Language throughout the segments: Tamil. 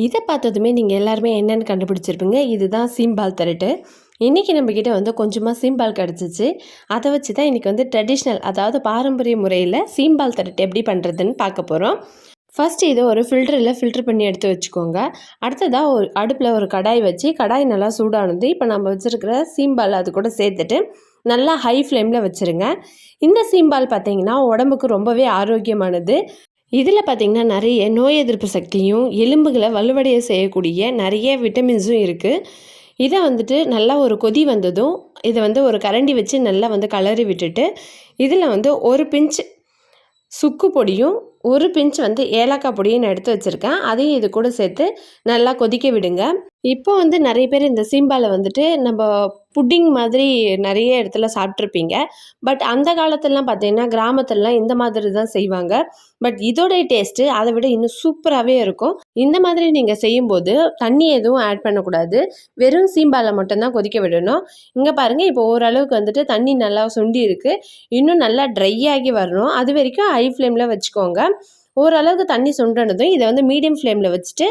இதை பார்த்ததுமே நீங்கள் எல்லாருமே என்னென்னு கண்டுபிடிச்சிருப்பீங்க. இதுதான் சீம்பால் திரட்டு. இன்றைக்கி நம்மக்கிட்ட வந்து கொஞ்சமாக சீம்பால் கிடச்சிச்சு. அதை வச்சு தான் இன்றைக்கி வந்து ட்ரெடிஷ்னல், அதாவது பாரம்பரிய முறையில் சீம்பால் திரட்டு எப்படி பண்ணுறதுன்னு பார்க்க போகிறோம். ஃபஸ்ட்டு இதை ஒரு ஃபில்ட்ரு பண்ணி எடுத்து வச்சுக்கோங்க. அடுத்ததாக ஒரு அடுப்பில் ஒரு கடாய் வச்சு, கடாய் நல்லா சூடானது இப்போ நம்ம வச்சுருக்கிற சீம்பால் அது கூட சேர்த்துட்டு நல்லா ஹை ஃப்ளேமில் வச்சுருங்க. இந்த சீம்பால் பார்த்திங்கன்னா உடம்புக்கு ரொம்பவே ஆரோக்கியமானது. இதில் பார்த்திங்கன்னா நிறைய நோய் எதிர்ப்பு சக்தியும் எலும்புகளை வலுவடைய செய்யக்கூடிய நிறைய விட்டமின்ஸும் இருக்குது. இதை வந்துட்டு நல்லா ஒரு கொதி வந்ததும் இதை வந்து ஒரு கரண்டி வச்சு நல்லா வந்து கலரி விட்டுட்டு, இதில் வந்து ஒரு பிஞ்ச் சுக்கு பொடியும் ஒரு பிஞ்ச் வந்து ஏலக்காய் பொடியும் நான் எடுத்து வச்சுருக்கேன். அதையும் இது கூட சேர்த்து நல்லா கொதிக்க விடுங்க. இப்போ வந்து நிறைய பேர் இந்த சீம்பாலை வந்துட்டு நம்ம புட்டிங் மாதிரி நிறைய இடத்துல சாப்பிட்ருப்பீங்க. பட் அந்த காலத்துலலாம் பார்த்தீங்கன்னா கிராமத்துலலாம் இந்த மாதிரி தான் செய்வாங்க. பட் இதோடைய டேஸ்ட்டு அதை விட இன்னும் சூப்பராகவே இருக்கும். இந்த மாதிரி நீங்கள் செய்யும்போது தண்ணி எதுவும் ஆட் பண்ணக்கூடாது. வெறும் சீம்பாலை மட்டும்தான் கொதிக்க விடணும். இங்கே பாருங்கள், இப்போ ஓரளவுக்கு வந்துட்டு தண்ணி நல்லா சுண்டி இருக்குது. இன்னும் நல்லா ட்ரை ஆகி வரணும். அது வரைக்கும் ஹை ஃப்ளேமில் வச்சுக்கோங்க. ஓரளவுக்கு தண்ணி சுண்டனதும் இதை வந்து மீடியம் ஃப்ளேமில் வச்சுட்டு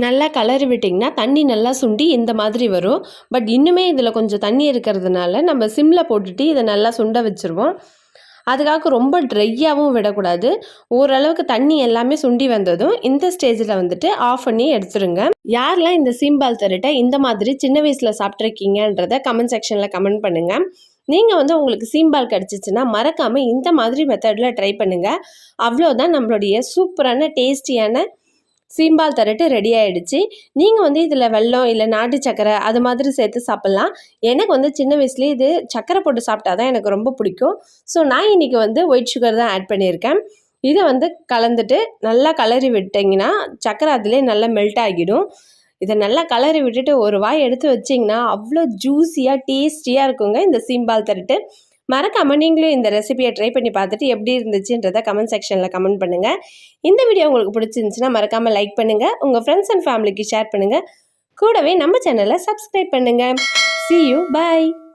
நல்லா கலரி விட்டிங்கன்னா தண்ணி நல்லா சுண்டி இந்த மாதிரி வரும். பட் இன்னுமே இதில் கொஞ்சம் தண்ணி இருக்கிறதுனால நம்ம சிம்மில் போட்டுட்டு இதை நல்லா சுண்ட வச்சுருவோம். அதுக்காக ரொம்ப ட்ரையாகவும் விடக்கூடாது. ஓரளவுக்கு தண்ணி எல்லாமே சுண்டி வந்ததும் இந்த ஸ்டேஜில் வந்துட்டு ஆஃப் பண்ணி எடுத்துருங்க. யாரெல்லாம் இந்த சீம்பால் திரட்டை இந்த மாதிரி சின்ன வயசில் சாப்பிட்ருக்கீங்கன்றத கமெண்ட் செக்ஷனில் கமெண்ட் பண்ணுங்கள். நீங்கள் வந்து உங்களுக்கு சீம்பால் கிடச்சிச்சின்னா மறக்காமல் இந்த மாதிரி மெத்தடில் ட்ரை பண்ணுங்கள். அவ்வளோதான், நம்மளுடைய சூப்பரான டேஸ்டியான சீம்பால் திரட்டு ரெடி ஆகிடுச்சு. நீங்கள் வந்து இதில் வெல்லம் இல்லை நாட்டு சக்கரை அது மாதிரி சேர்த்து சாப்பிட்லாம். எனக்கு வந்து சின்ன வயசுலேயே இது சக்கரை போட்டு சாப்பிட்டா தான் எனக்கு ரொம்ப பிடிக்கும். ஸோ நான் இன்றைக்கி வந்து ஒயிட் சுகர் தான் ஆட் பண்ணியிருக்கேன். இதை வந்து கலந்துட்டு நல்லா கலரி விட்டிங்கன்னா சக்கரை அதிலே நல்லா மெல்ட் ஆகிடும். இதை நல்லா கலரி விட்டுட்டு ஒரு வாய் எடுத்து வச்சிங்கன்னா அவ்வளோ ஜூஸியாக டேஸ்டியாக இருக்குங்க இந்த சீம்பால் திரட்டு. மறக்காமல் நீங்களும் இந்த ரெசிபியை ட்ரை பண்ணி பார்த்துட்டு எப்படி இருந்துச்சுன்றதை கமெண்ட் செக்ஷனில் கமெண்ட் பண்ணுங்கள். இந்த வீடியோ உங்களுக்கு பிடிச்சிருந்துச்சுன்னா மறக்காமல் லைக் பண்ணுங்கள், உங்கள் ஃப்ரெண்ட்ஸ் அண்ட் ஃபேமிலிக்கு ஷேர் பண்ணுங்கள். கூடவே நம்ம சேனலை சப்ஸ்கிரைப் பண்ணுங்கள். See you, bye.